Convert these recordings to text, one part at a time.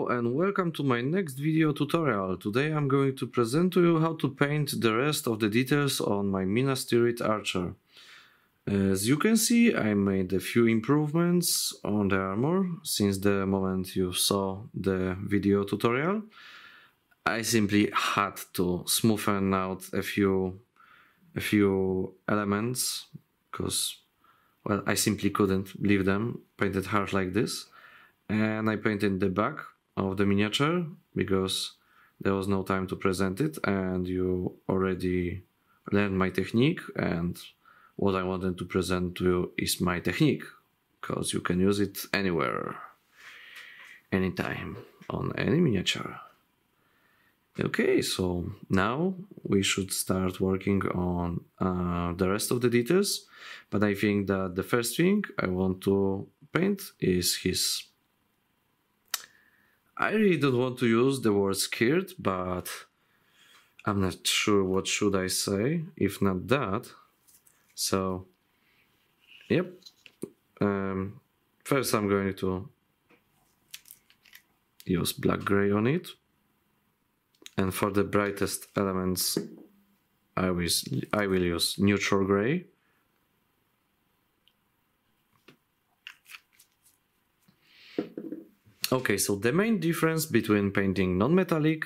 Hello and welcome to my next video tutorial. Today I'm going to present to you how to paint the rest of the details on my Minas Tirith archer. As you can see, I made a few improvements on the armor since the moment you saw the video tutorial. I simply had to smoothen out a few elements because, well, I simply couldn't leave them painted harsh like this. And I painted the back of the miniature because there was no time to present it, and you already learned my technique, and what I wanted to present to you is my technique because you can use it anywhere, anytime, on any miniature. Okay, so now we should start working on the rest of the details, but I think that the first thing I want to paint is his... I really don't want to use the word skirt, but I'm not sure what should I say, if not that. So, yep. First I'm going to use black gray on it. And for the brightest elements, I will use neutral gray. Okay, so the main difference between painting non-metallic,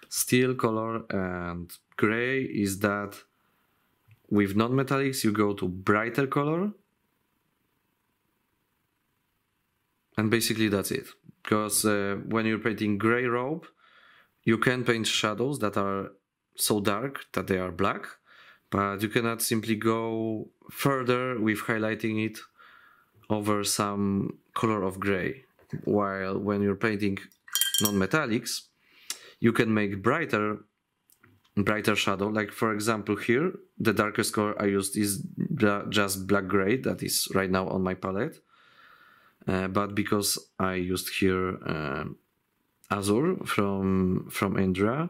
steel color and gray is that with non-metallics you go to brighter color, and basically that's it. Because when you're painting gray robe, you can paint shadows that are so dark that they are black, but you cannot simply go further with highlighting it over some color of gray. While when you're painting non-metallics, you can make brighter shadow. Like for example here, the darkest color I used is just black gray, that is right now on my palette. But because I used here azure from Indra,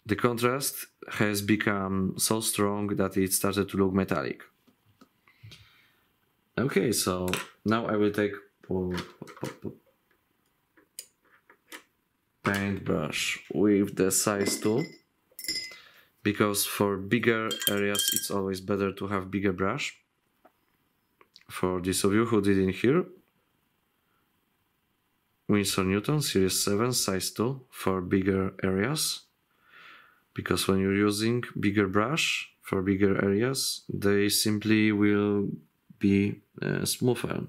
the contrast has become so strong that it started to look metallic. Okay, so now I will take paintbrush with the size tool, because for bigger areas it's always better to have bigger brush. For those of you who didn't hear, Winsor Newton Series 7 size 2 for bigger areas, because when you're using bigger brush for bigger areas, they simply will be smoother,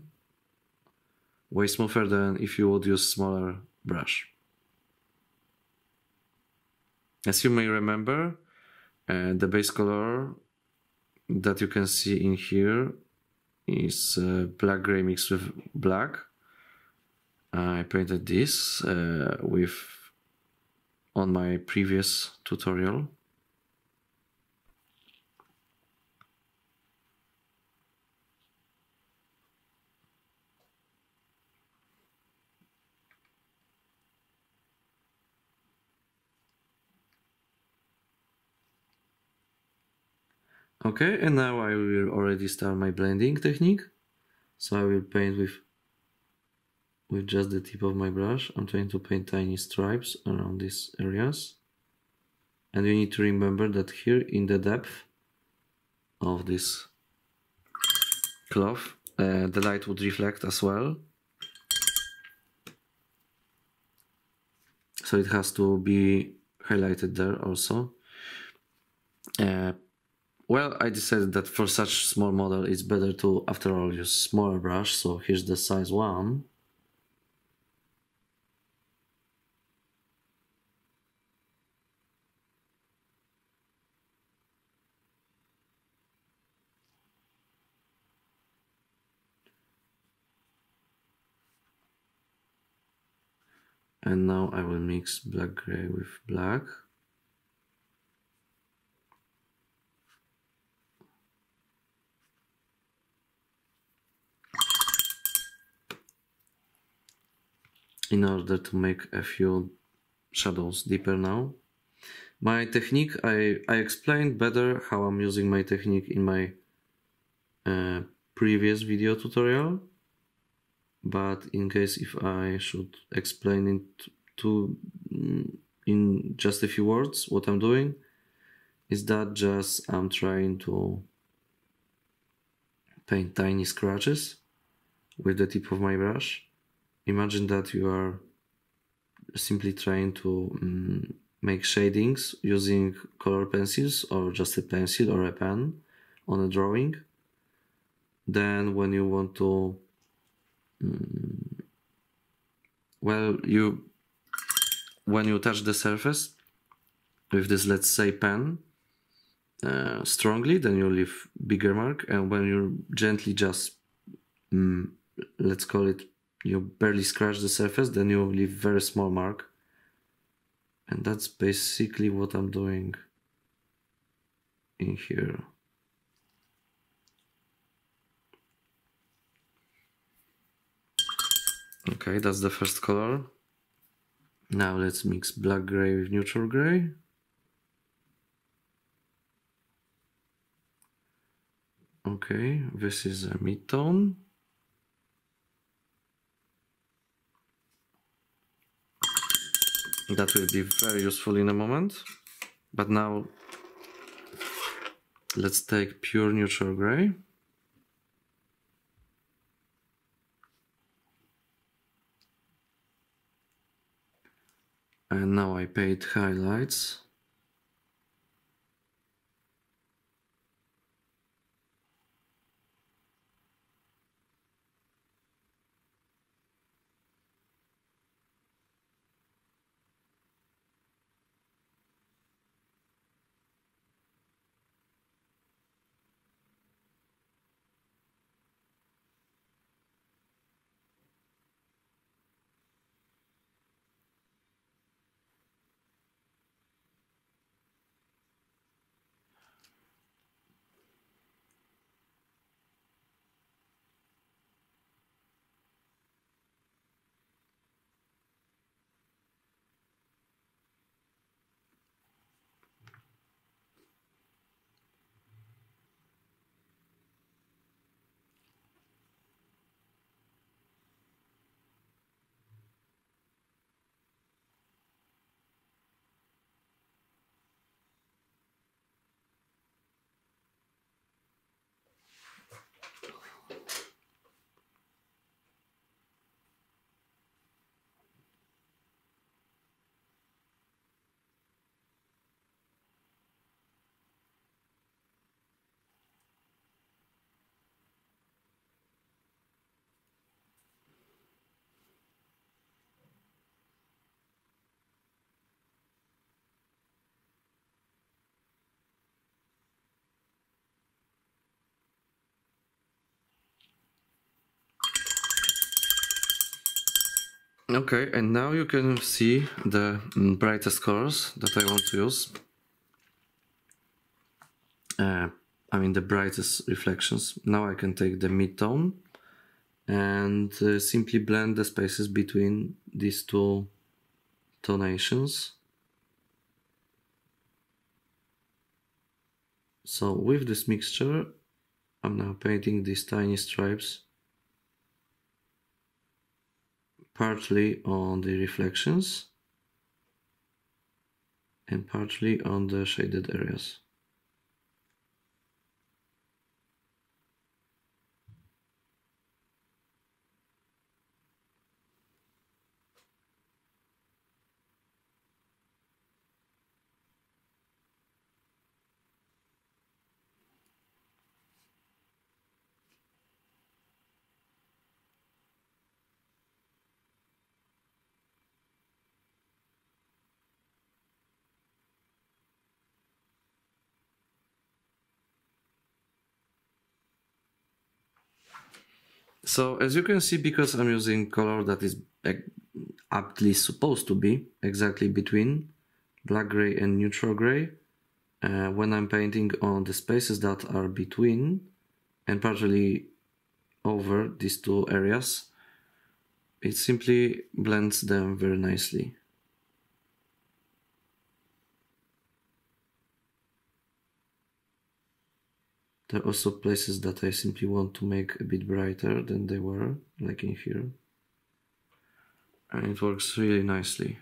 way smoother than if you would use smaller brush. As you may remember, the base color that you can see in here is black gray mixed with black. I painted this on my previous tutorial. Okay, and now I will already start my blending technique. So I will paint with just the tip of my brush. I'm trying to paint tiny stripes around these areas. And you need to remember that here in the depth of this cloth, the light would reflect as well. So it has to be highlighted there also. Well, I decided that for such small model it's better to, after all, use smaller brush, so here's the size 1. And now I will mix black gray with black. In order to make a few shadows deeper now. My technique, I explained better how I'm using my technique in my previous video tutorial, but in case if I should explain it in just a few words, what I'm doing is that just I'm trying to paint tiny scratches with the tip of my brush. Imagine that you are simply trying to make shadings using color pencils or just a pencil or a pen on a drawing. Then when you want to when you touch the surface with this, let's say, pen strongly, then you leave bigger mark, and when you gently just let's call it, you barely scratch the surface, then you leave very small mark. And that's basically what I'm doing in here. Okay, that's the first color. Now let's mix black gray with neutral gray. Okay, this is a mid-tone. That will be very useful in a moment. But now let's take pure neutral gray. And now I paint highlights. Okay, and now you can see the brightest colors that I want to use. I mean the brightest reflections. Now I can take the mid-tone and simply blend the spaces between these two tonations. So with this mixture, I'm now painting these tiny stripes partly on the reflections and partly on the shaded areas. So as you can see, because I'm using color that is aptly supposed to be exactly between black gray and neutral gray, when I'm painting on the spaces that are between and partially over these two areas, it simply blends them very nicely. There are also places that I simply want to make a bit brighter than they were, like in here. And it works really nicely.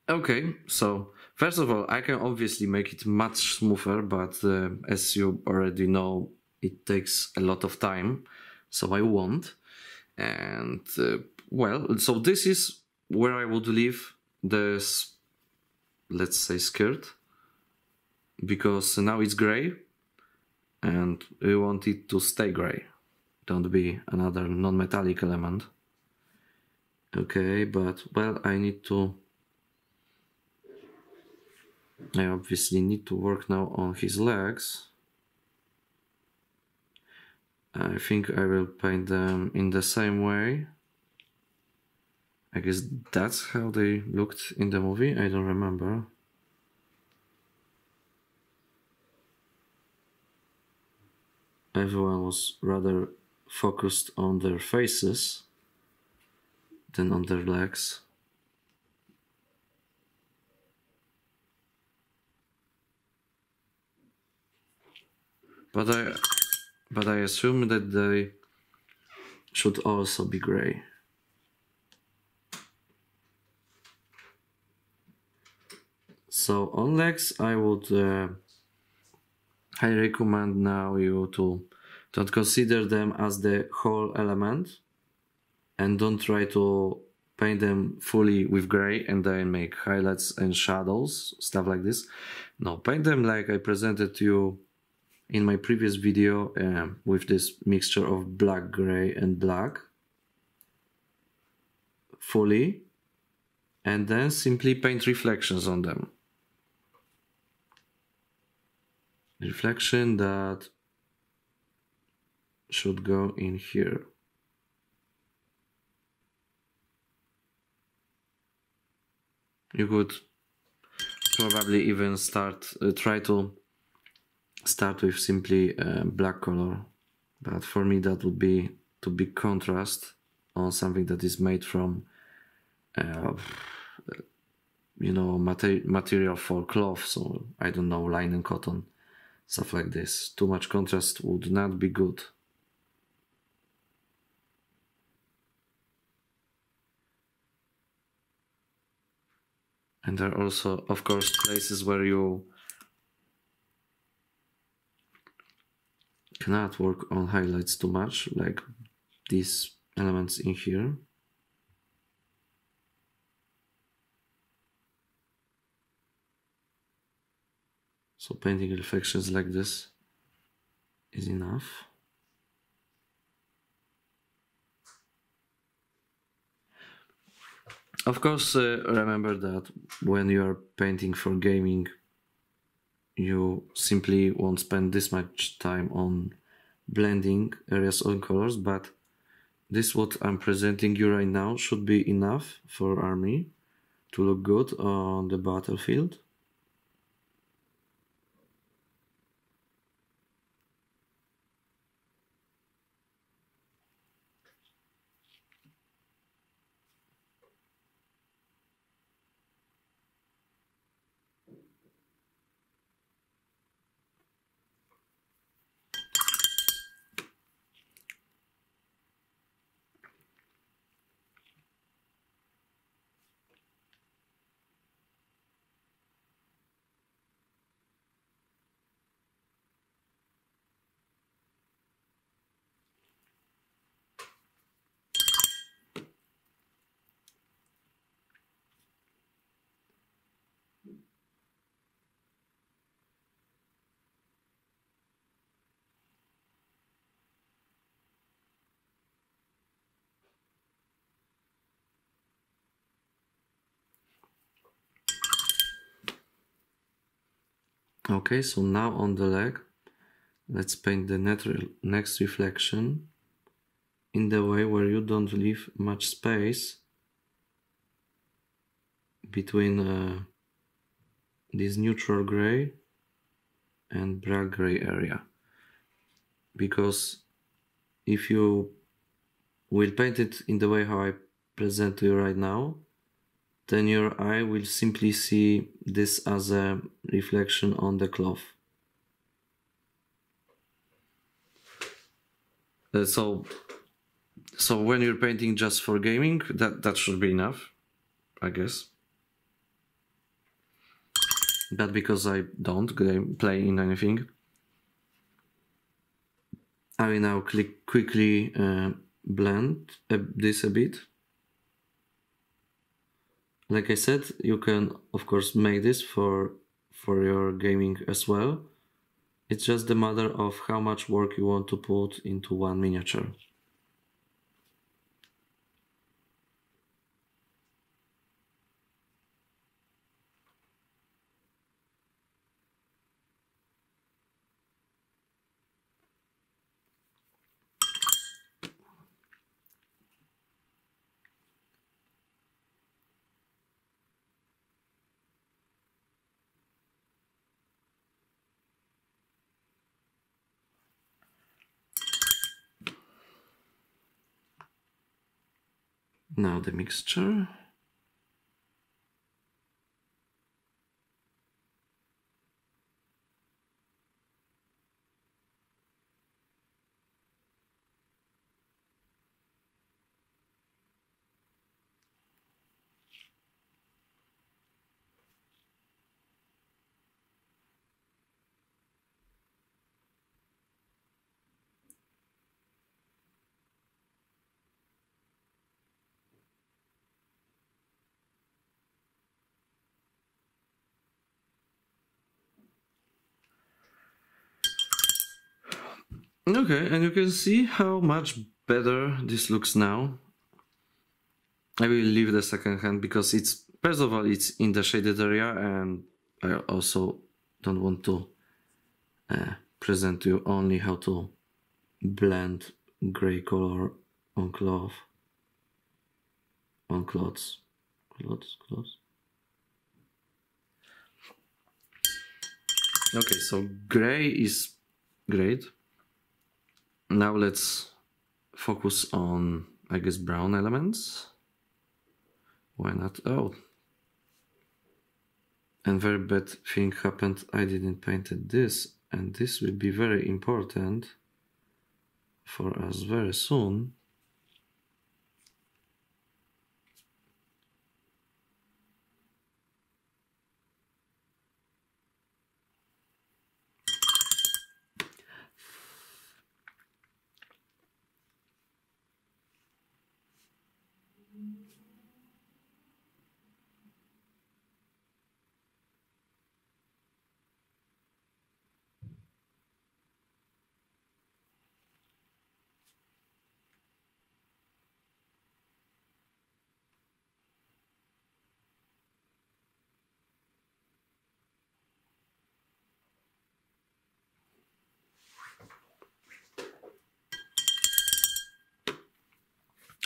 Okay, so first of all, I can obviously make it much smoother, but as you already know, it takes a lot of time, so I won't. And well, so this is where I would leave this, let's say, skirt, because now it's gray, and we want it to stay gray. Don't be another non-metallic element. Okay, but well, I obviously need to work now on his legs. I think I will paint them in the same way. I guess that's how they looked in the movie, I don't remember. everyone was rather focused on their faces than on their legs. But I assume that they should also be gray. So on legs, I would I recommend now you to don't consider them as the whole element, and don't try to paint them fully with gray and then make highlights and shadows, stuff like this. No, paint them like I presented to you in my previous video, with this mixture of black, gray and black fully, and then simply paint reflections on them. Reflection that should go in here. You could probably even try to start with simply black color, but for me that would be too big contrast on something that is made from you know, material for cloth, so I don't know, linen, cotton, stuff like this. Too much contrast would not be good. And there are also, of course, places where you cannot work on highlights too much, like these elements in here. So painting reflections like this is enough. Of course, remember that when you are painting for gaming, you simply won't spend this much time on blending areas on colors, but this what I'm presenting you right now should be enough for army to look good on the battlefield. Okay, so now on the leg, let's paint the next reflection in the way where you don't leave much space between this neutral gray and black gray area. Because if you will paint it in the way how I present to you right now, then your eye will simply see this as a reflection on the cloth. So when you're painting just for gaming, that should be enough, I guess. But because I don't play in anything, I will now quickly blend this a bit. Like I said, you can of course make this for your gaming as well. It's just a matter of how much work you want to put into one miniature. Now the mixture. Okay, and you can see how much better this looks now. I will leave the second hand because it's, first of all, it's in the shaded area, and I also don't want to present to you only how to blend gray color on cloth, on clothes. Okay, so gray is great. Now let's focus on, I guess, brown elements. Why not? Oh, and very bad thing happened. I didn't painted this, and this will be very important for us very soon.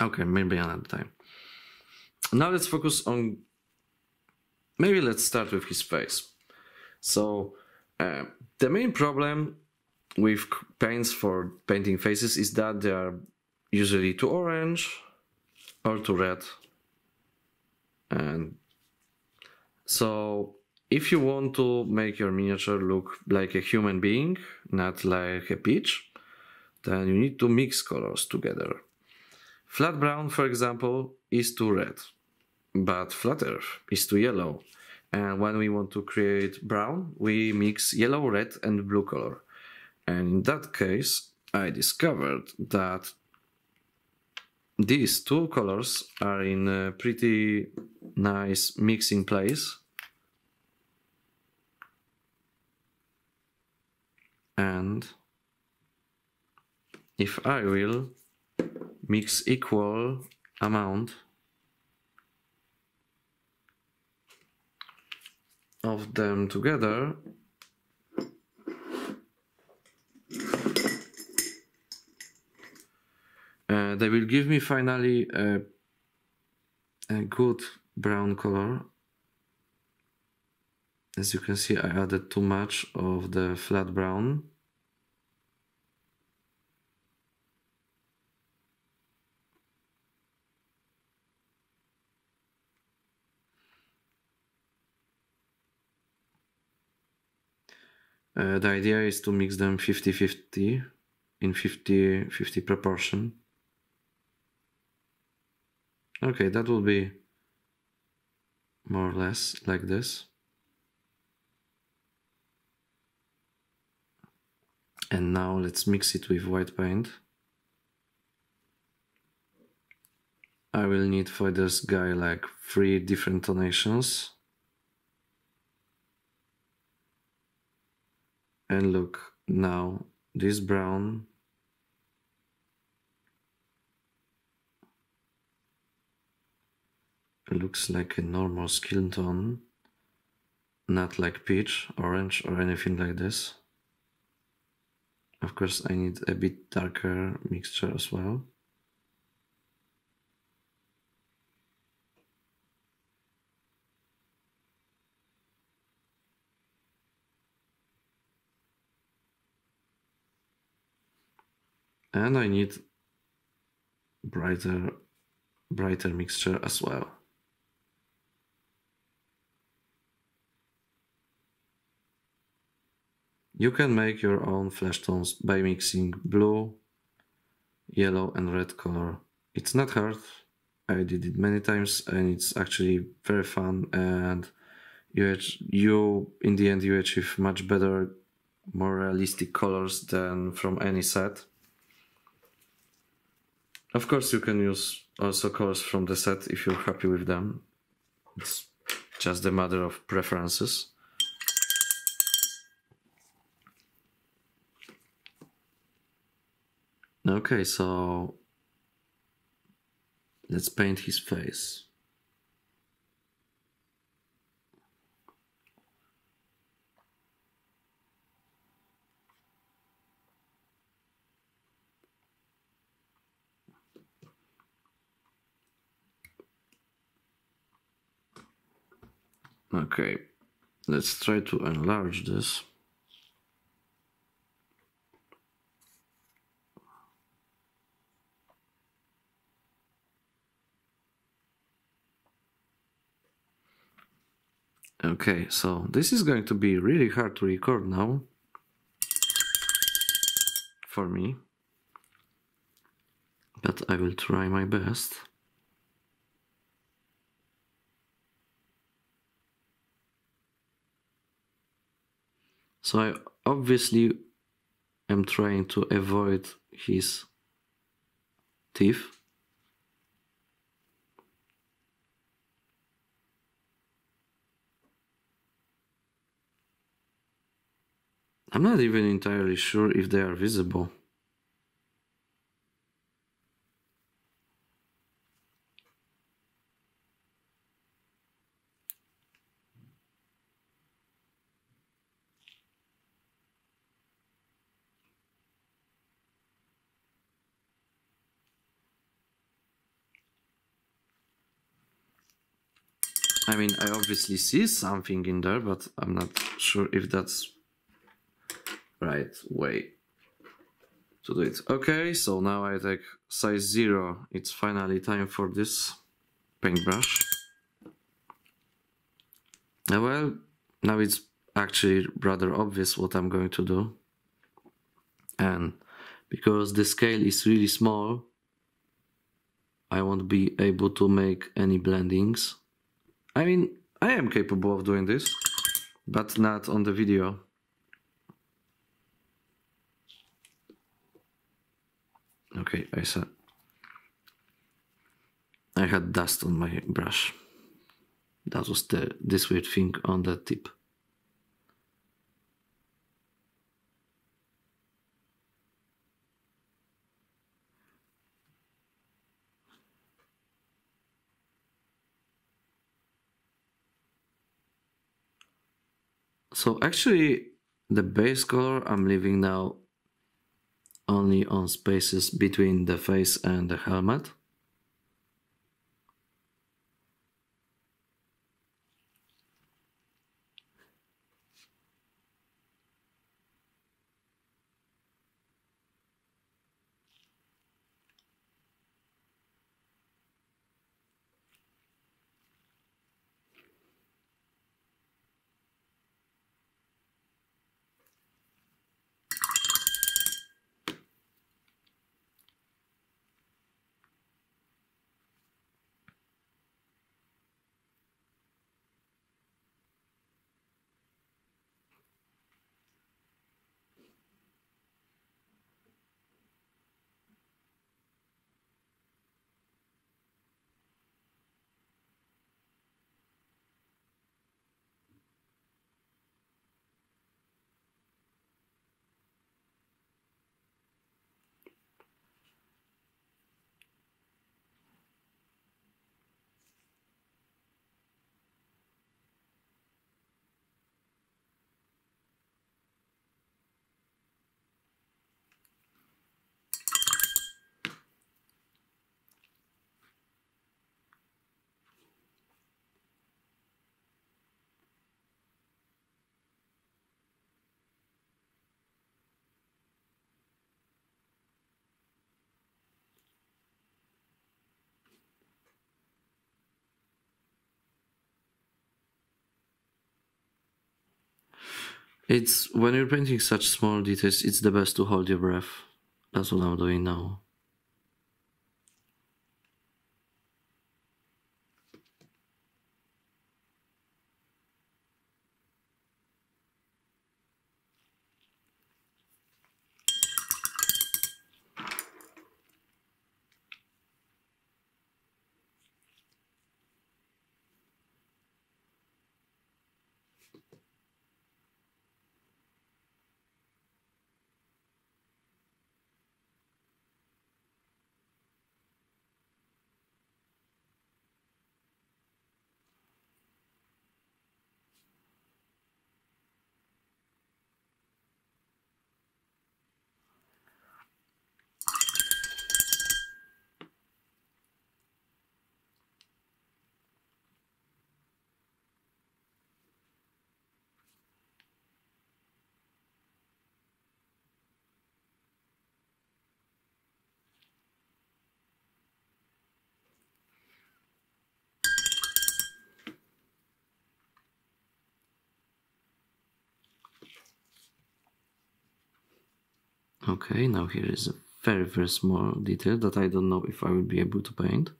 Okay, maybe another time. Now let's focus on, maybe let's start with his face. So the main problem with paints for painting faces is that they are usually too orange or too red. And so if you want to make your miniature look like a human being, not like a peach, then you need to mix colors together. Flat brown, for example, is too red, but flat earth is too yellow. And when we want to create brown, we mix yellow, red, and blue color. And in that case, I discovered that these two colors are in a pretty nice mixing place. And if I will mix equal amount of them together, they will give me finally a good brown color. As you can see, I added too much of the flat brown. The idea is to mix them 50-50 in 50-50 proportion. Okay, that will be more or less like this. And now let's mix it with white paint. I will need for this guy like 3 different tonations. And look, now this brown looks like a normal skin tone, not like peach, orange, or anything like this. Of course, I need a bit darker mixture as well. And I need brighter brighter mixture as well. You can make your own flesh tones by mixing blue, yellow and red color. It's not hard. I did it many times and it's actually very fun, and you in the end you achieve much better, more realistic colors than from any set. Of course you can use also colors from the set if you're happy with them. It's just a matter of preferences. Okay, so let's paint his face. Okay, let's try to enlarge this. Okay, so this is going to be really hard to record now for me, but I will try my best. So I obviously am trying to avoid his teeth. I'm not even entirely sure if they are visible. I mean, I obviously see something in there, but I'm not sure if that's right way to do it. Okay, so now I take size 0. It's finally time for this paintbrush. Well, now it's actually rather obvious what I'm going to do. And because the scale is really small, I won't be able to make any blendings. I mean, I am capable of doing this, but not on the video. Okay, I said I had dust on my brush. That was this weird thing on the tip. So actually, the base color I'm leaving now only on spaces between the face and the helmet. It's when you're painting such small details, it's the best to hold your breath. That's what I'm doing now. Okay, now here is a very, very small detail that I don't know if I will be able to paint.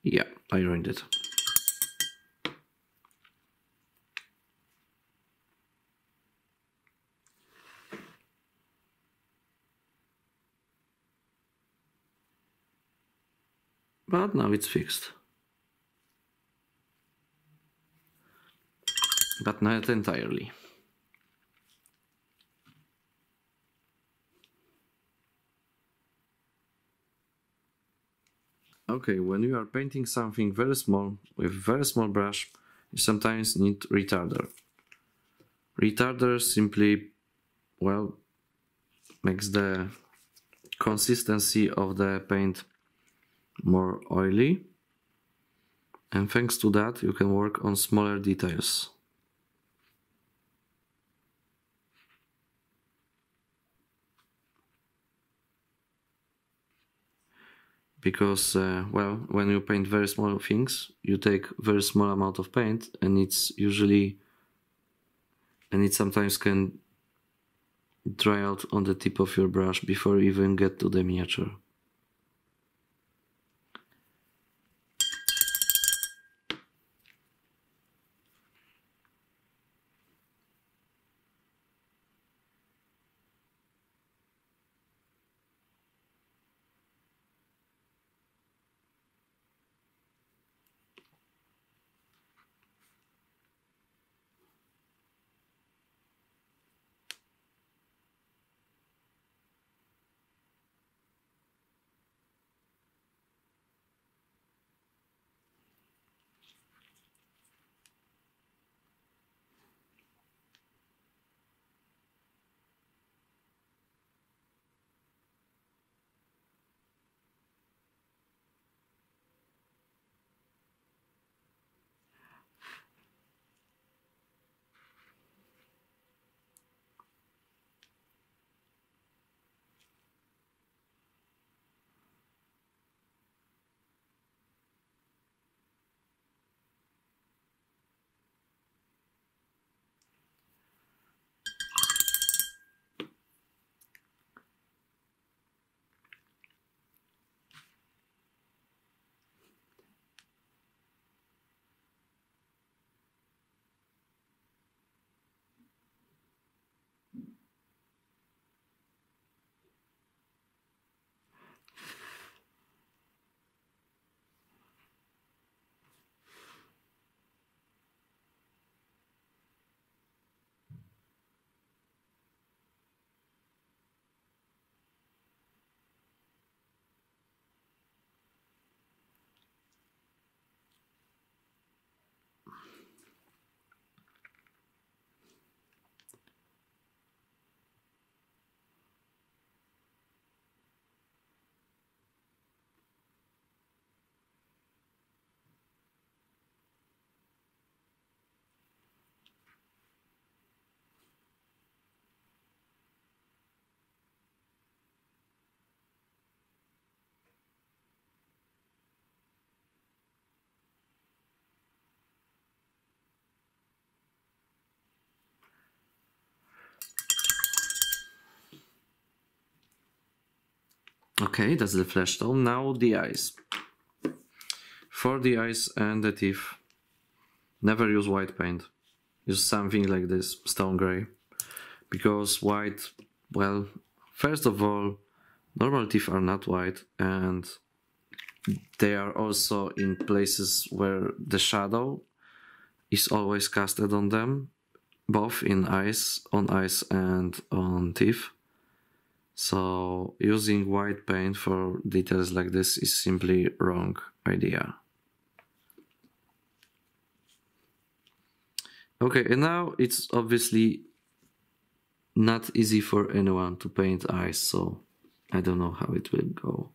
Yeah, I ruined it. But now it's fixed. But not entirely. Okay, when you are painting something very small with very small brush, you sometimes need retarder. Retarder simply, well, makes the consistency of the paint more oily, and thanks to that you can work on smaller details. Because well, when you paint very small things, you take very small amount of paint, and it sometimes can dry out on the tip of your brush before you even get to the miniature. Okay, that's the flesh tone. Now the eyes. For the eyes and the teeth, never use white paint. Use something like this, stone gray. Because white, well, first of all, normal teeth are not white, and they are also in places where the shadow is always casted on them, both in eyes, and on teeth. So using white paint for details like this is simply wrong idea. Okay, and now it's obviously not easy for anyone to paint eyes, so I don't know how it will go.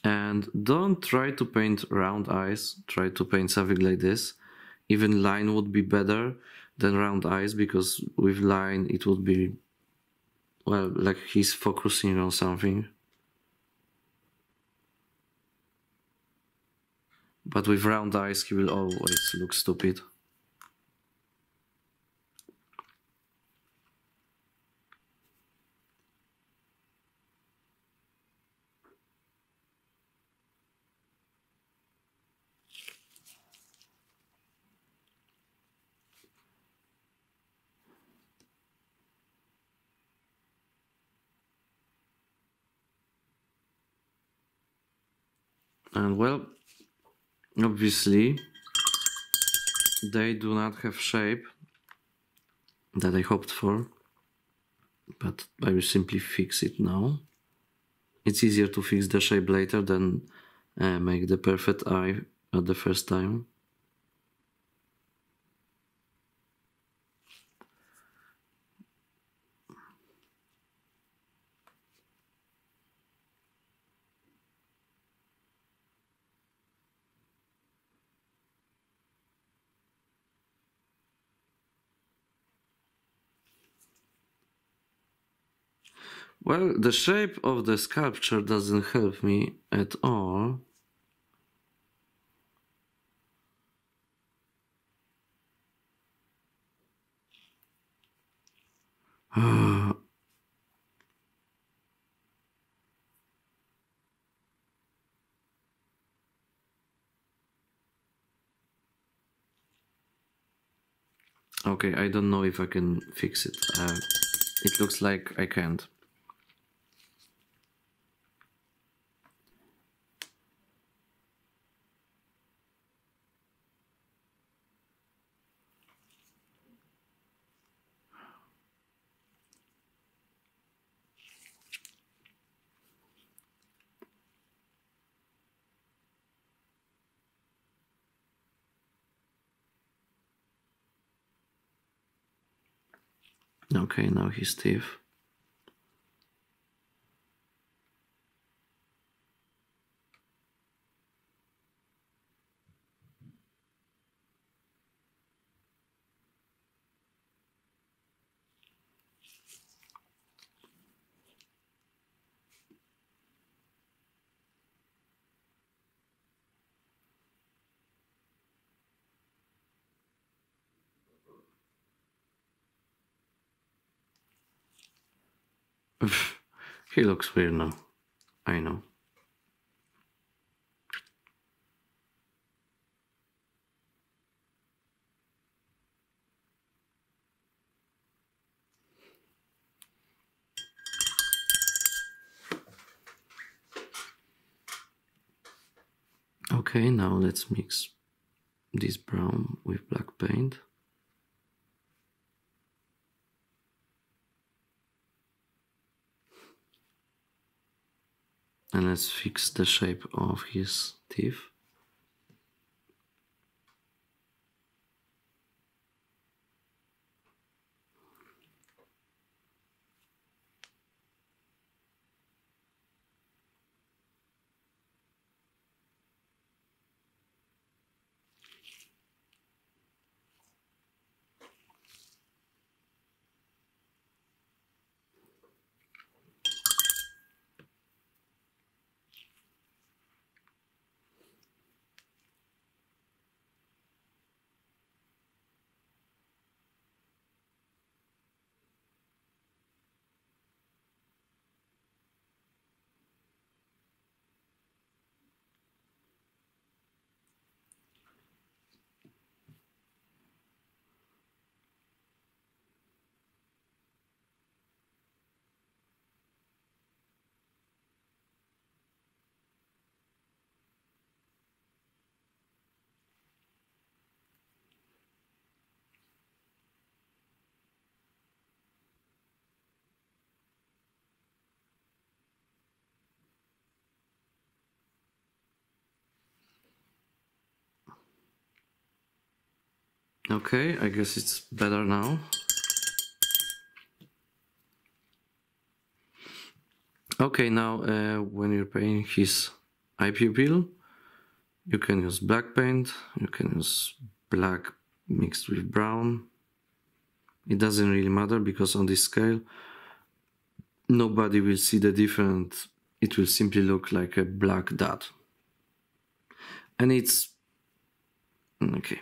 And don't try to paint round eyes, try to paint something like this. Even line would be better than round eyes, because with line it would be, well, like he's focusing on something. But with round eyes he will always look stupid. And well, obviously they do not have shape that I hoped for, but I will simply fix it now. It's easier to fix the shape later than make the perfect eye at the first time. Well, the shape of the sculpture doesn't help me at all. Okay, I don't know if I can fix it. It looks like I can't. Okay, now his teeth. He looks weird now. I know. Okay, now let's mix this brown with black paint. And let's fix the shape of his teeth. Okay, I guess it's better now. Okay, now when you're painting his eye pupil, you can use black paint, you can use black mixed with brown. It doesn't really matter because on this scale, nobody will see the difference. It will simply look like a black dot. And it's okay.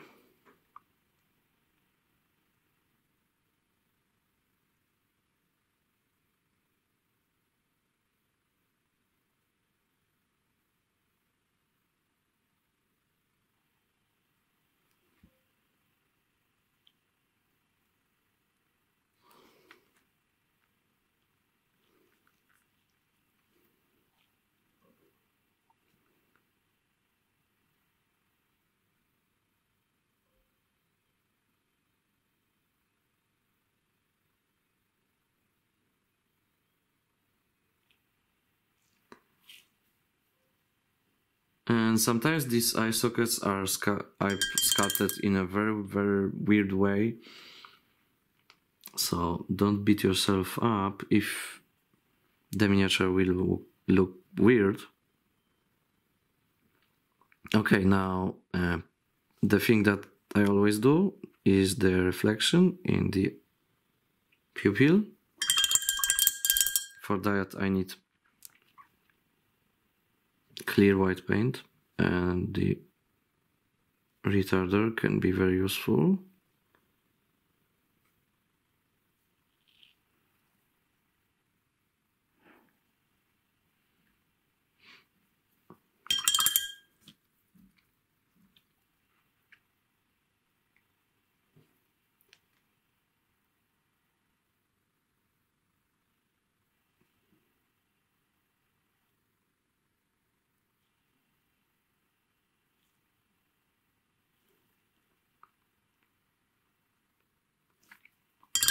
And sometimes these eye sockets are sculpted in a very, very weird way. So don't beat yourself up if the miniature will look weird. Okay, now the thing that I always do is the reflection in the pupil. For that I need clear white paint, and the retarder can be very useful.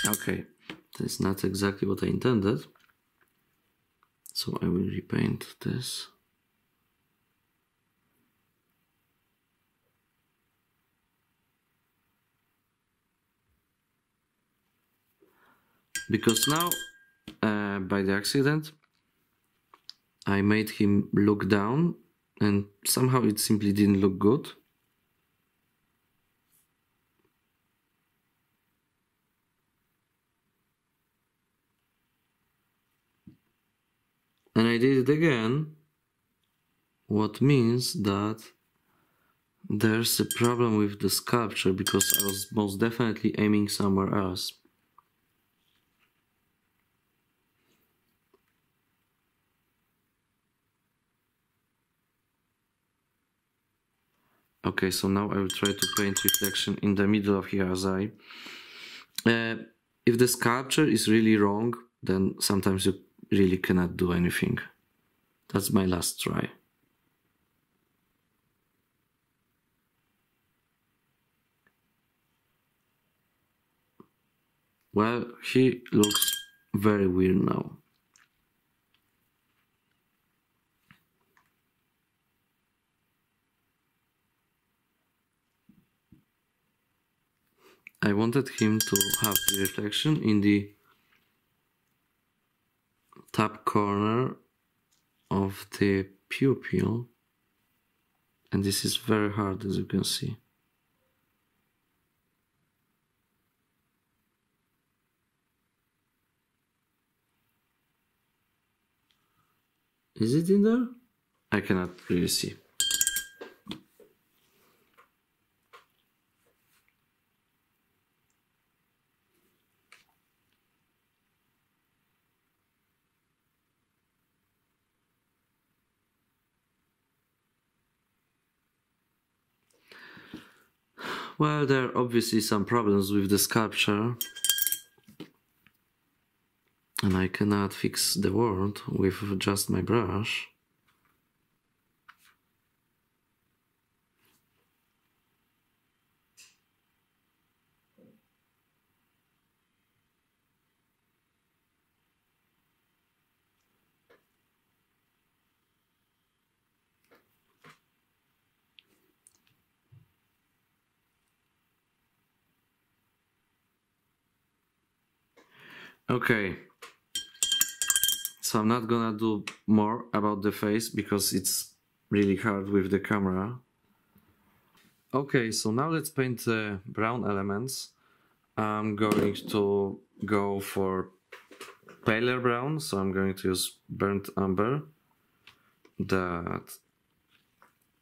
Okay, that's not exactly what I intended, so I will repaint this. Because now, by the accident, I made him look down, and somehow it simply didn't look good. And I did it again, what means that there's a problem with the sculpture, because I was most definitely aiming somewhere else. Okay, so now I will try to paint reflection in the middle of his eye. If the sculpture is really wrong, then sometimes you really cannot do anything. That's my last try. Well, he looks very weird now. I wanted him to have the reflection in the top corner of the pupil, and this is very hard, as you can see. Is it in there? I cannot really see. Well, there are obviously some problems with the sculpture, and I cannot fix the world with just my brush. Okay, so I'm not gonna do more about the face because it's really hard with the camera. Okay, so now let's paint the brown elements. I'm going to go for paler brown, so I'm going to use burnt umber. That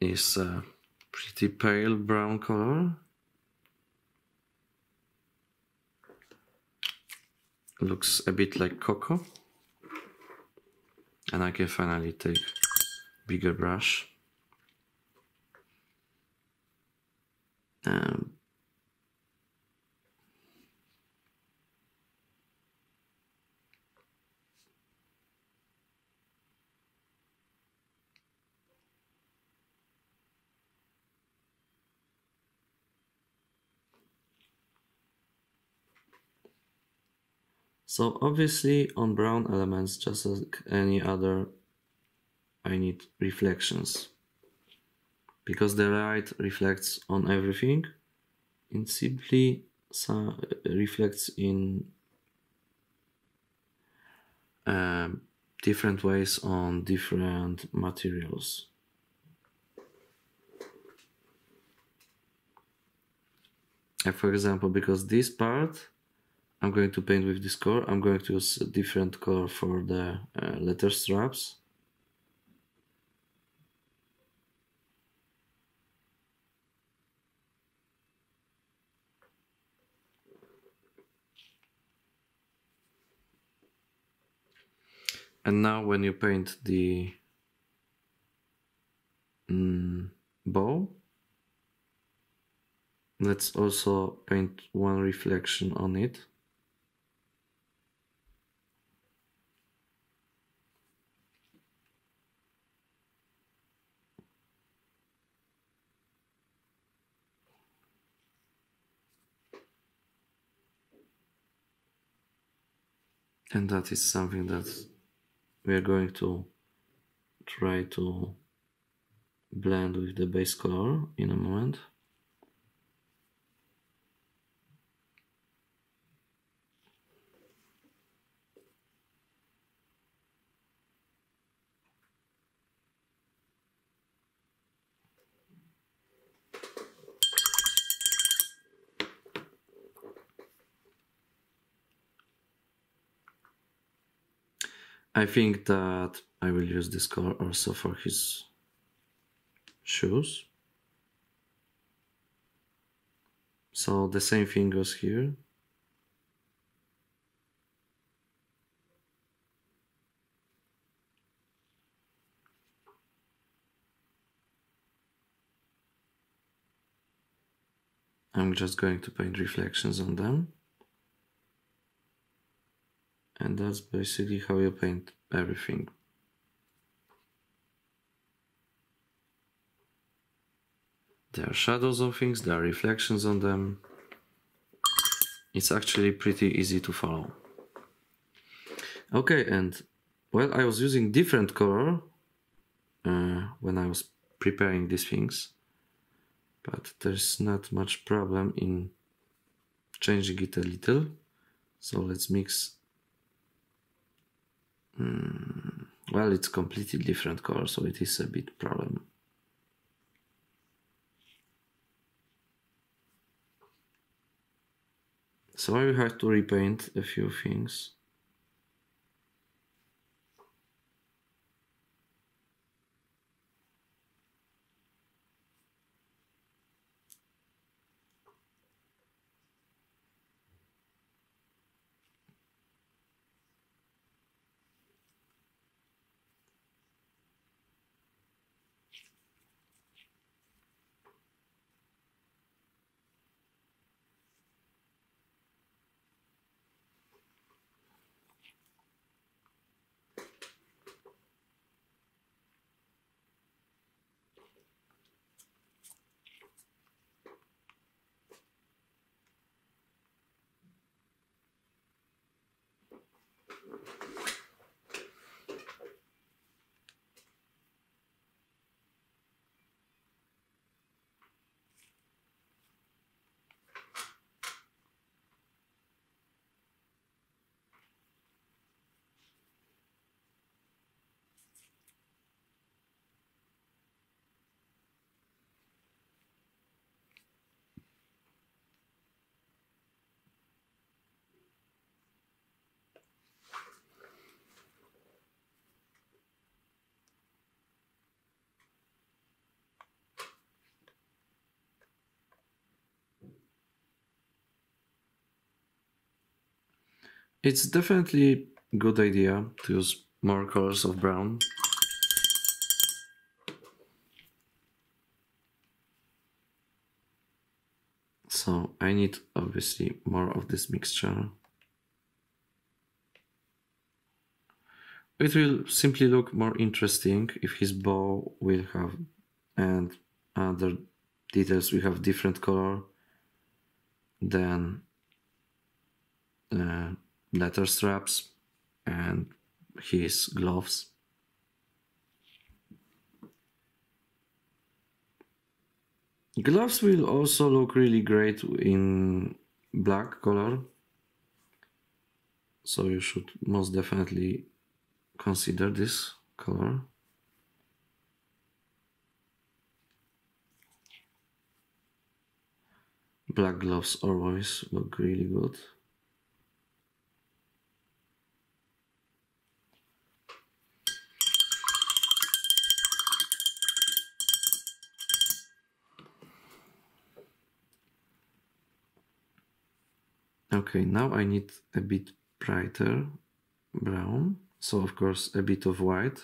is a pretty pale brown color. Looks a bit like cocoa. And I can finally take bigger brush. So obviously on brown elements, just like any other, I need reflections. Because the light reflects on everything, it simply reflects in different ways on different materials. And for example, because this part I'm going to paint with this color, I'm going to use a different color for the letter straps. And now when you paint the bow, let's also paint one reflection on it. And that is something that we are going to try to blend with the base color in a moment. I think that I will use this color also for his shoes. So the same thing goes here. I'm just going to paint reflections on them. And that's basically how you paint everything. There are shadows on things, there are reflections on them. It's actually pretty easy to follow. Okay, and well, I was using different color when I was preparing these things, but there's not much problem in changing it a little. So let's mix. Well, it's completely different color, so it is a bit problem. So I will have to repaint a few things. It's definitely a good idea to use more colors of brown. So I need obviously more of this mixture. It will simply look more interesting if his bow will have, and other details will have different color than leather straps and his gloves. Gloves will also look really great in black color, so you should most definitely consider this color. Black gloves always look really good. Okay, now I need a bit brighter brown, so of course a bit of white.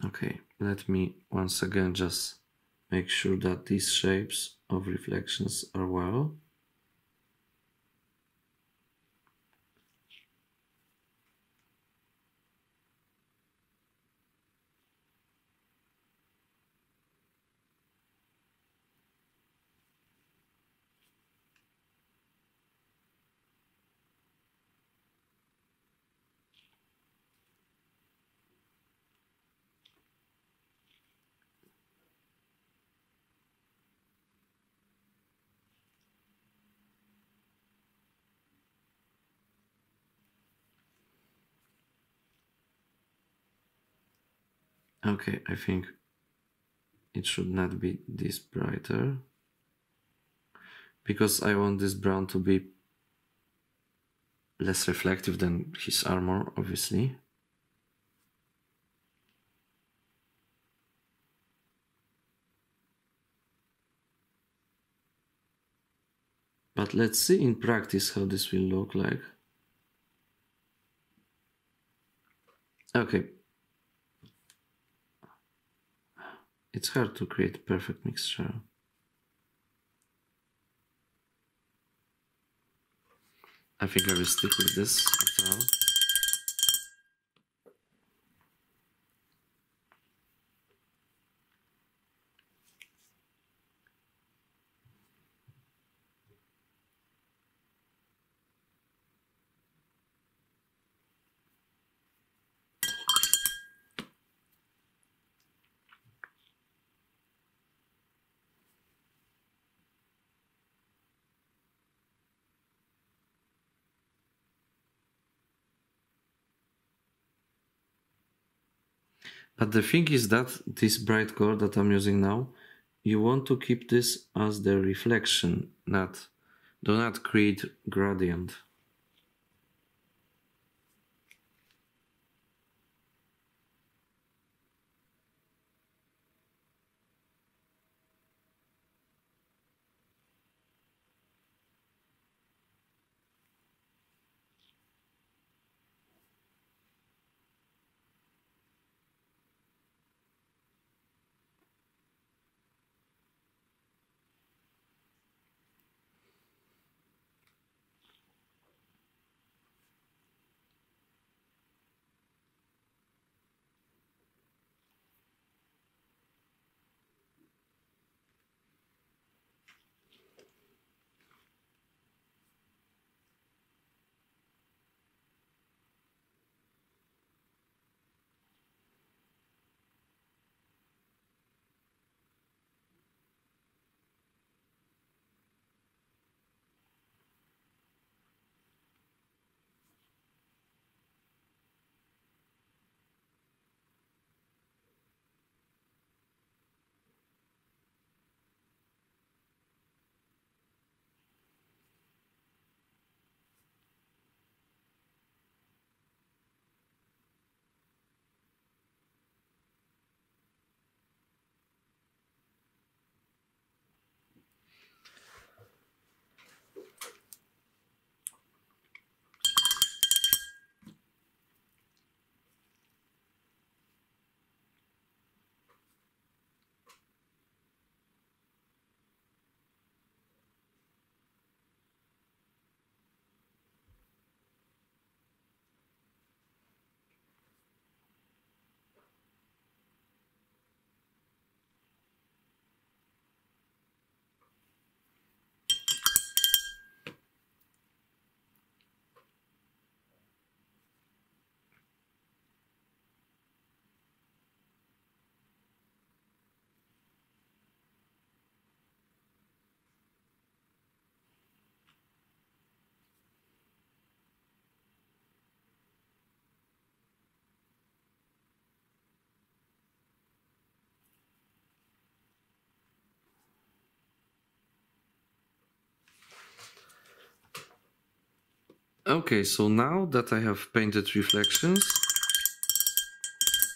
Okay, let me once again just make sure that these shapes of reflections are well. Okay, I think it should not be this brighter, because I want this brown to be less reflective than his armor, obviously. But let's see in practice how this will look like. Okay. It's hard to create a perfect mixture. I think I will stick with this after all. But the thing is that this bright color that I'm using now, you want to keep this as the reflection, do not create gradient. Okay, so now that I have painted reflections,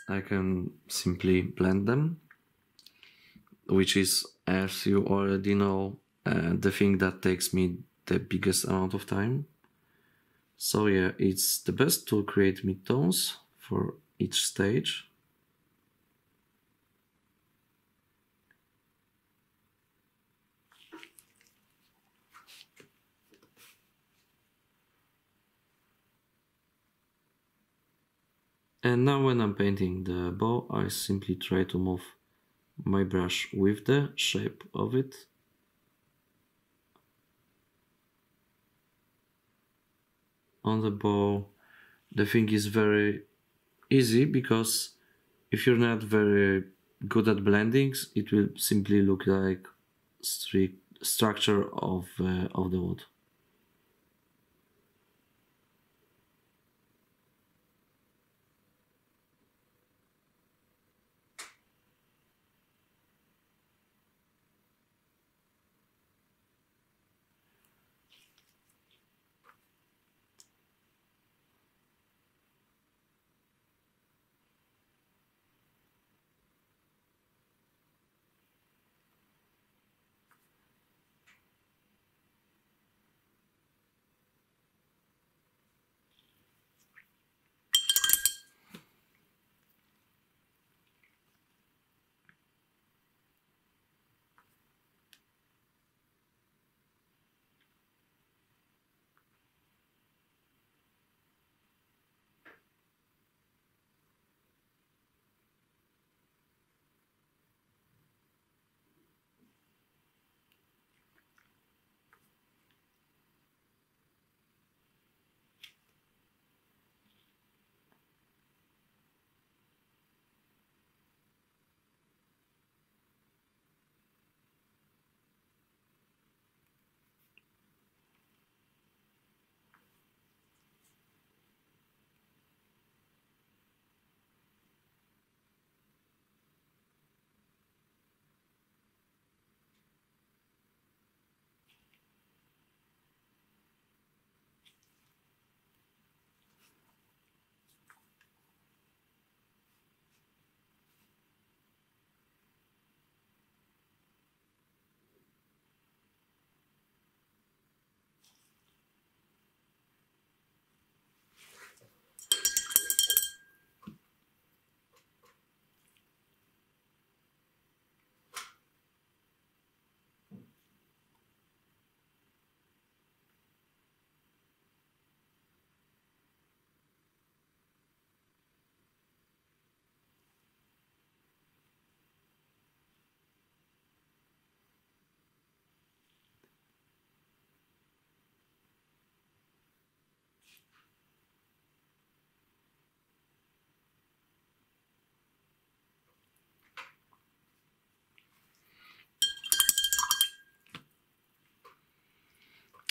I can simply blend them, which is, as you already know, the thing that takes me the biggest amount of time. So yeah, it's the best to create midtones for each stage. And now when I'm painting the bow, I simply try to move my brush with the shape of it. On the bow, the thing is very easy because if you're not very good at blendings, it will simply look like strict structure of the wood.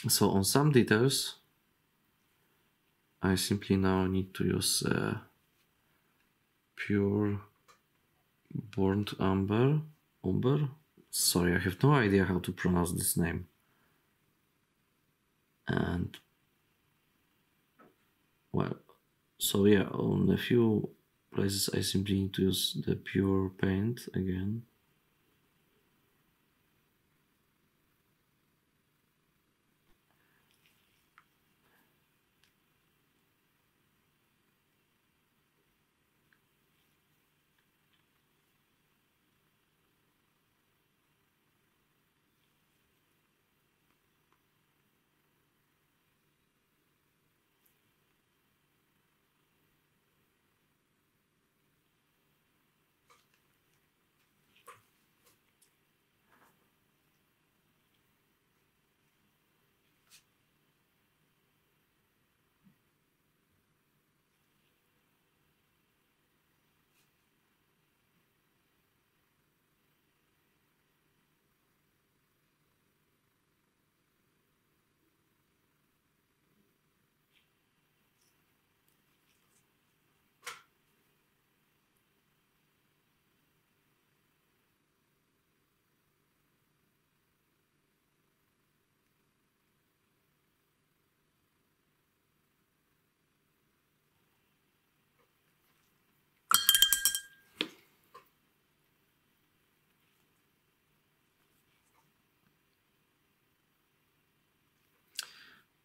So on some details, I simply now need to use pure burnt umber. Sorry, I have no idea how to pronounce this name. And well, so yeah, on a few places I simply need to use the pure paint again.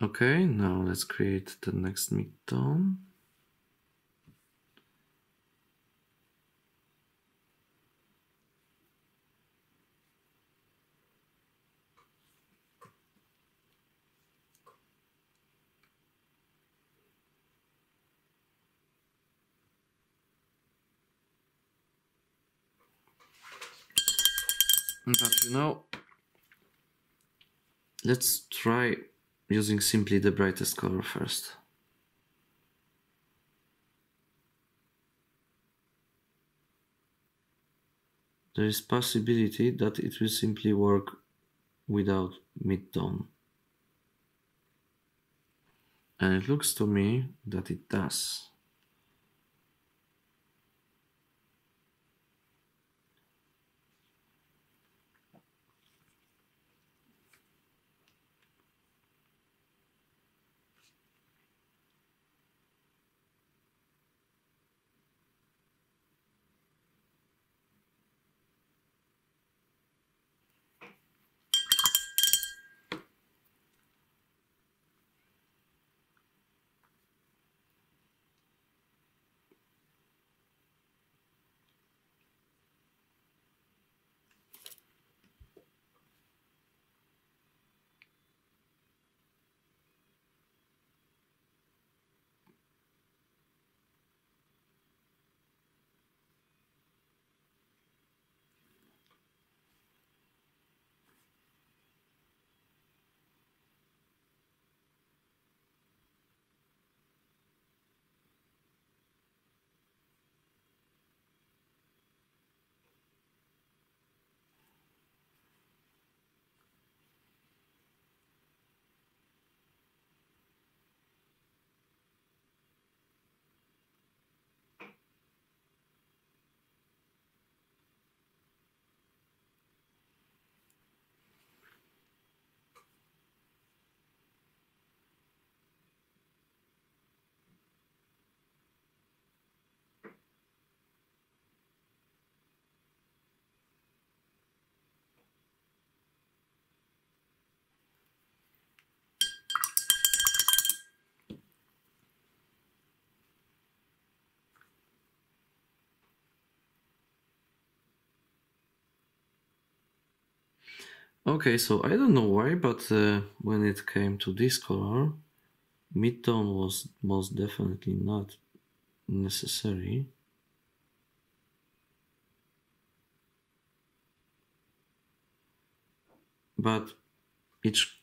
Okay, now let's create the next midtone. But you know, let's try using simply the brightest color first. There is possibility that it will simply work without midtone. And it looks to me that it does. Okay, so I don't know why, but when it came to this color, midtone was most definitely not necessary. But each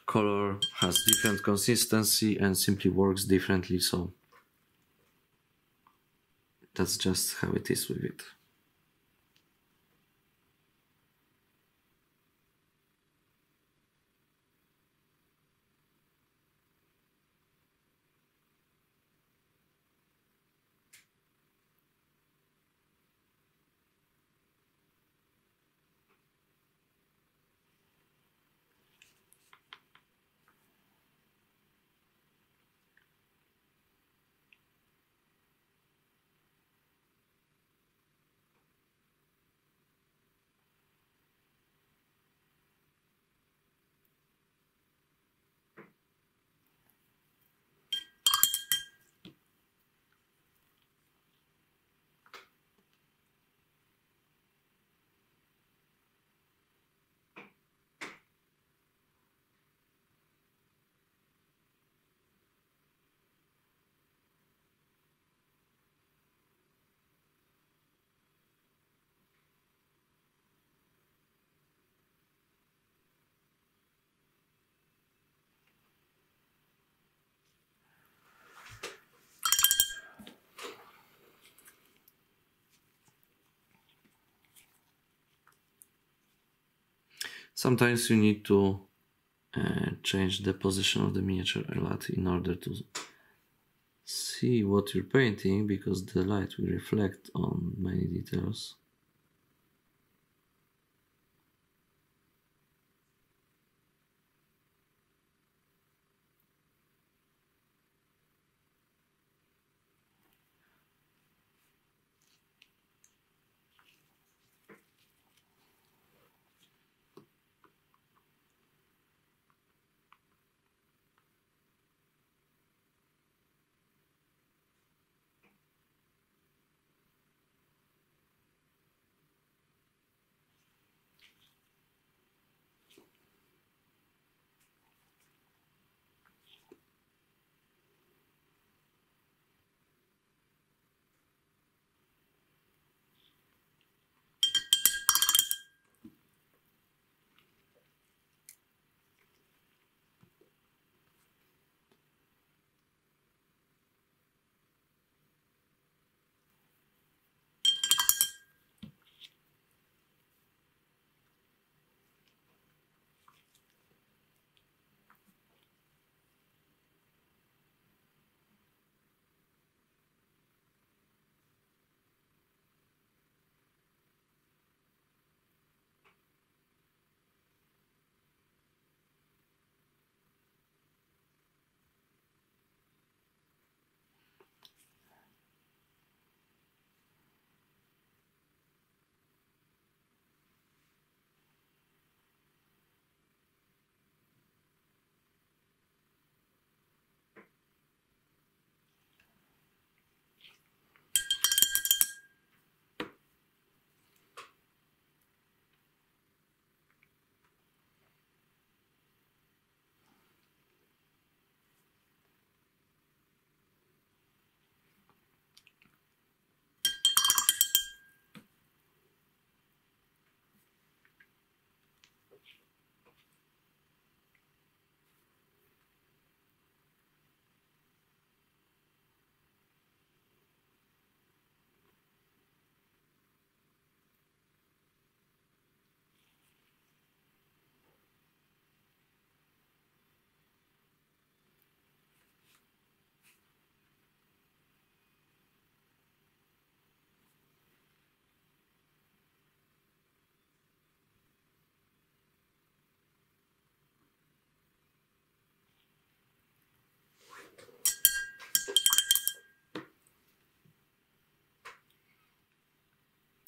color has different consistency and simply works differently, so that's just how it is with it. Sometimes you need to change the position of the miniature a lot in order to see what you're painting, because the light will reflect on many details.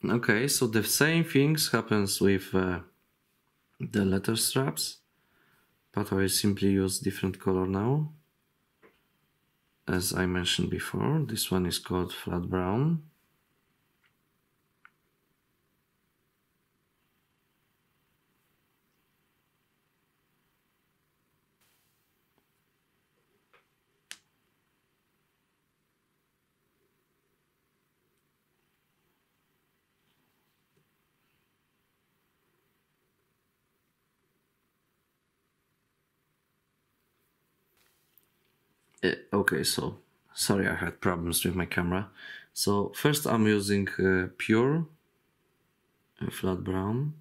Okay, so the same things happens with the letter straps, but I will simply use different color now. As I mentioned before, this one is called flat brown. Okay, so sorry, I had problems with my camera. So first I'm using pure flat brown.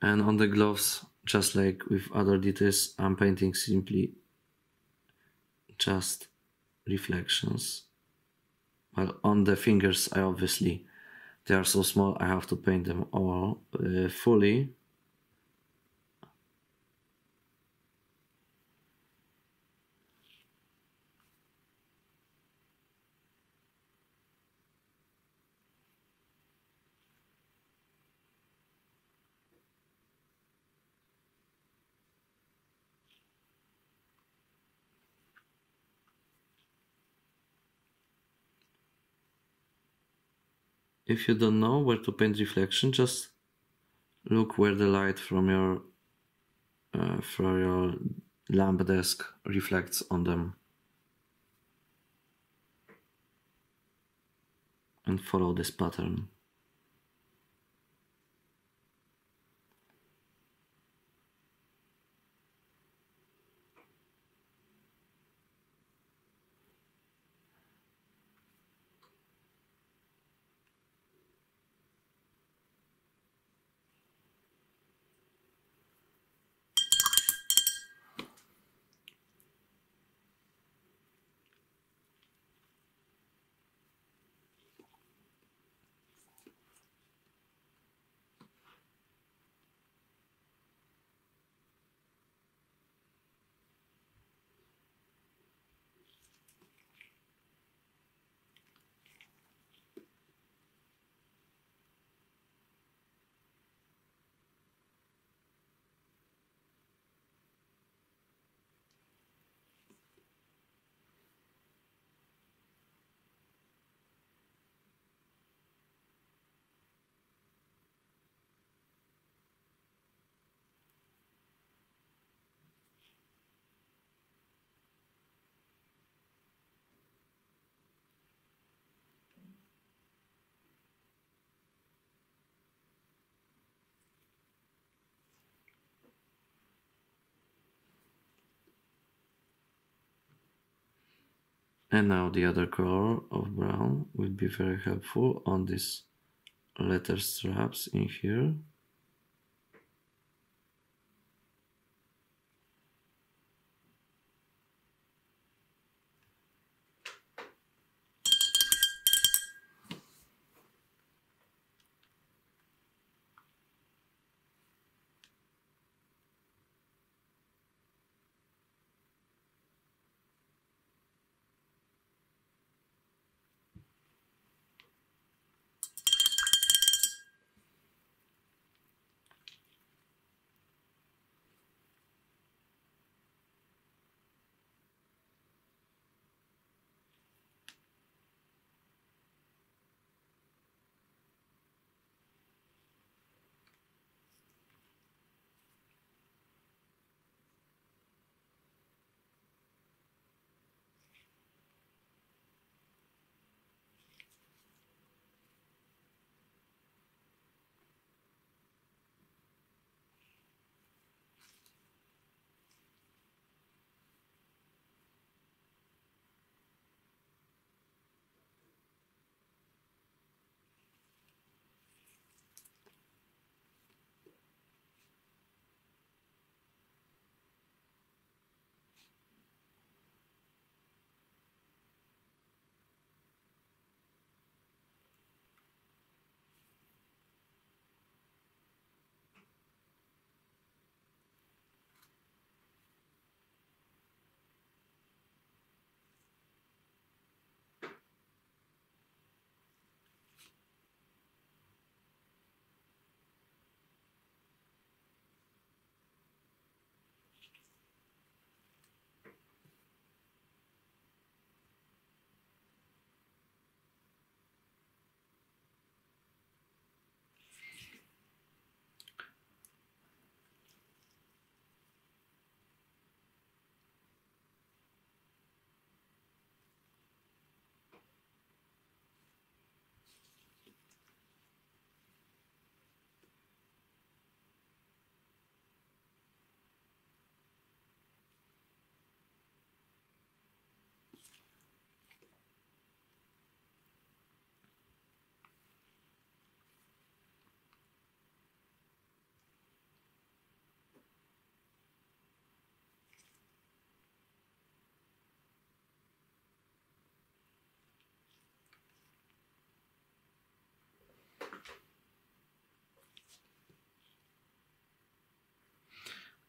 And on the gloves, just like with other details, I'm painting simply just reflections. Well, on the fingers, I obviously, they are so small, I have to paint them all fully. If you don't know where to paint reflection, just look where the light from your lamp desk reflects on them, and follow this pattern. And now the other color of brown will be very helpful on these letter straps in here.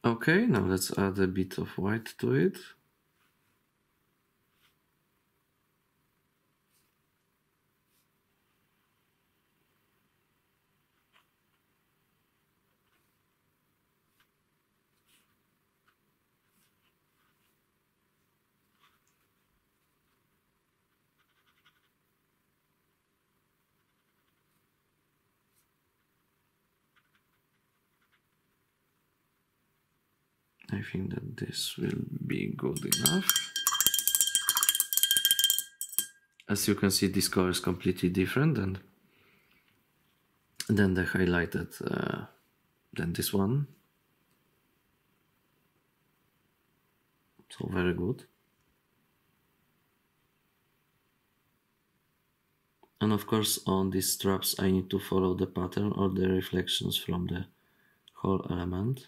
Okay, now let's add a bit of white to it. I think that this will be good enough. As you can see, this color is completely different than the highlighted, than this one. So very good. And of course, on these straps, I need to follow the pattern or the reflections from the whole element.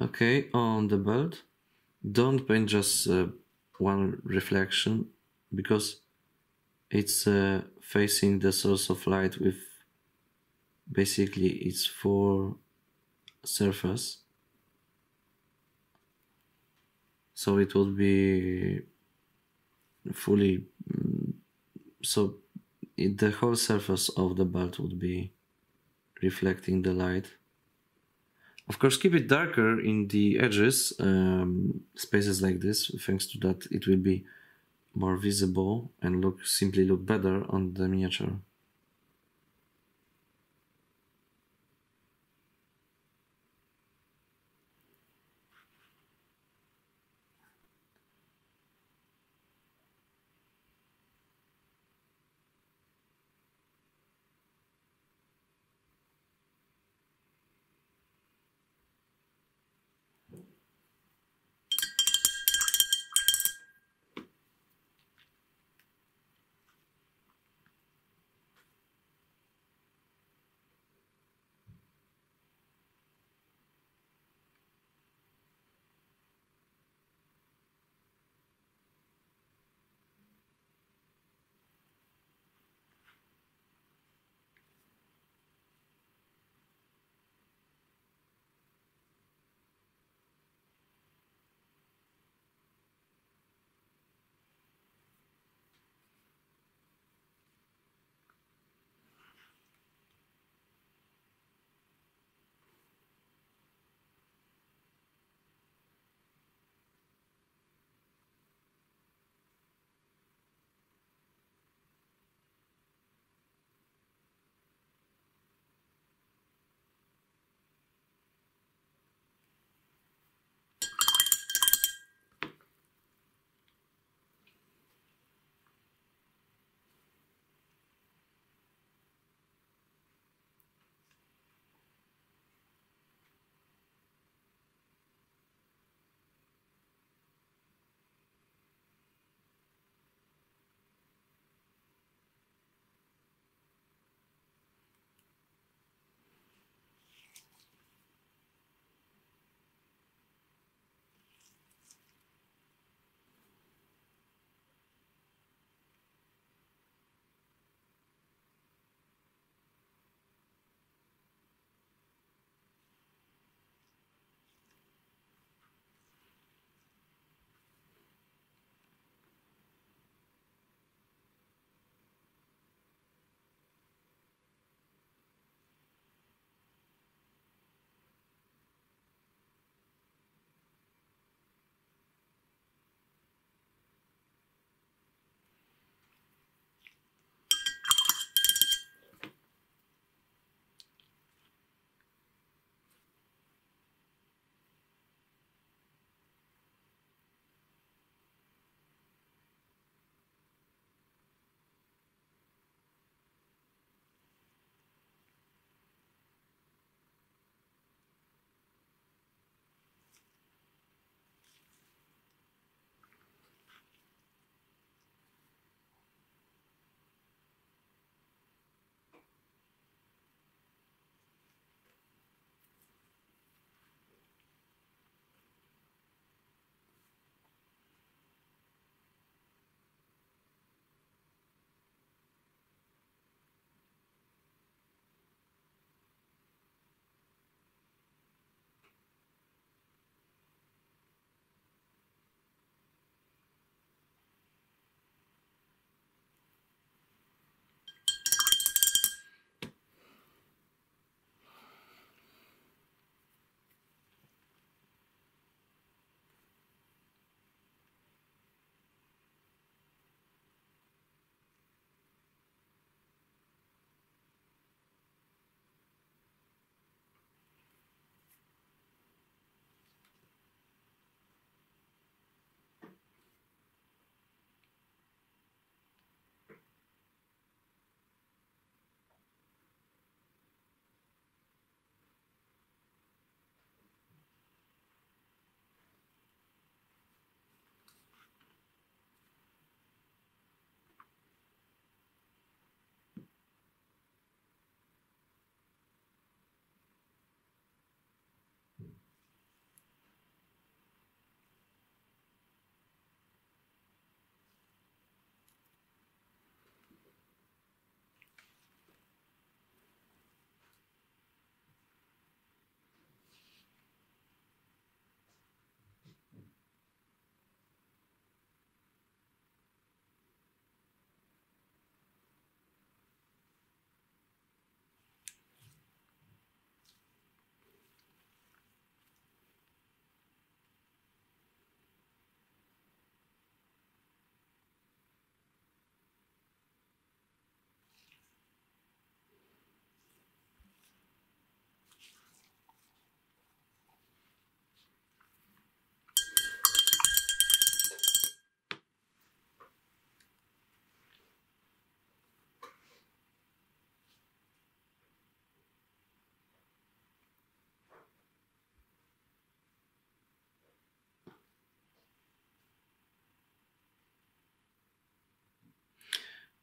Okay, on the belt, don't paint just one reflection, because it's facing the source of light with basically its full surface. So it would be fully, the whole surface of the belt would be reflecting the light. Of course, keep it darker in the edges, spaces like this. Thanks to that, it will be more visible and simply look better on the miniature.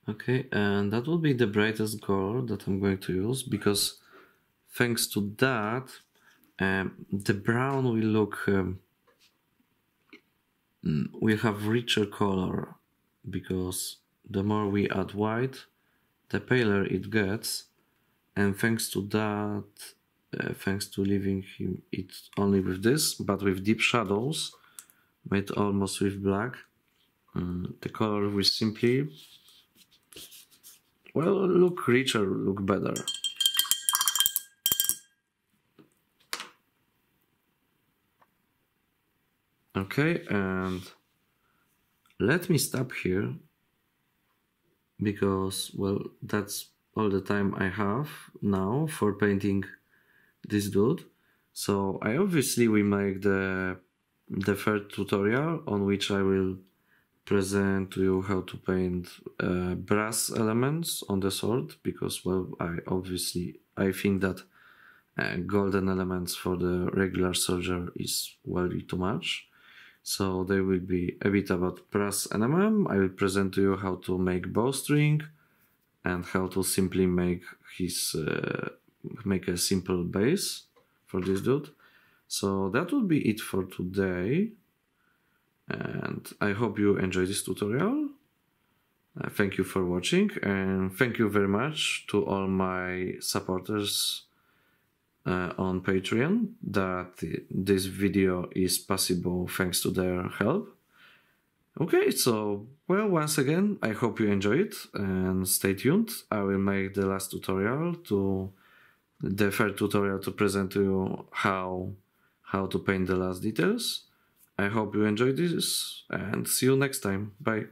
Okay, and that will be the brightest color that I'm going to use, because thanks to that, the brown will look, will have richer color, because the more we add white, the paler it gets, and thanks to that, thanks to leaving it only with this, but with deep shadows, made almost with black, the color will simply, well, look richer, look better. Okay, and let me stop here, because, well, that's all the time I have now for painting this dude. So I obviously will make the third tutorial, on which I will present to you how to paint brass elements on the sword, because, well, I think that golden elements for the regular soldier is well too much. So there will be a bit about brass element. I will present to you how to make bowstring, and how to simply make make a simple base for this dude. So that will be it for today, and I hope you enjoyed this tutorial. Thank you for watching, and thank you very much to all my supporters on Patreon, that this video is possible thanks to their help. Okay, so, well, once again, I hope you enjoy it, and stay tuned. I will make the third tutorial to present to you how to paint the last details. I hope you enjoyed this, and see you next time. Bye.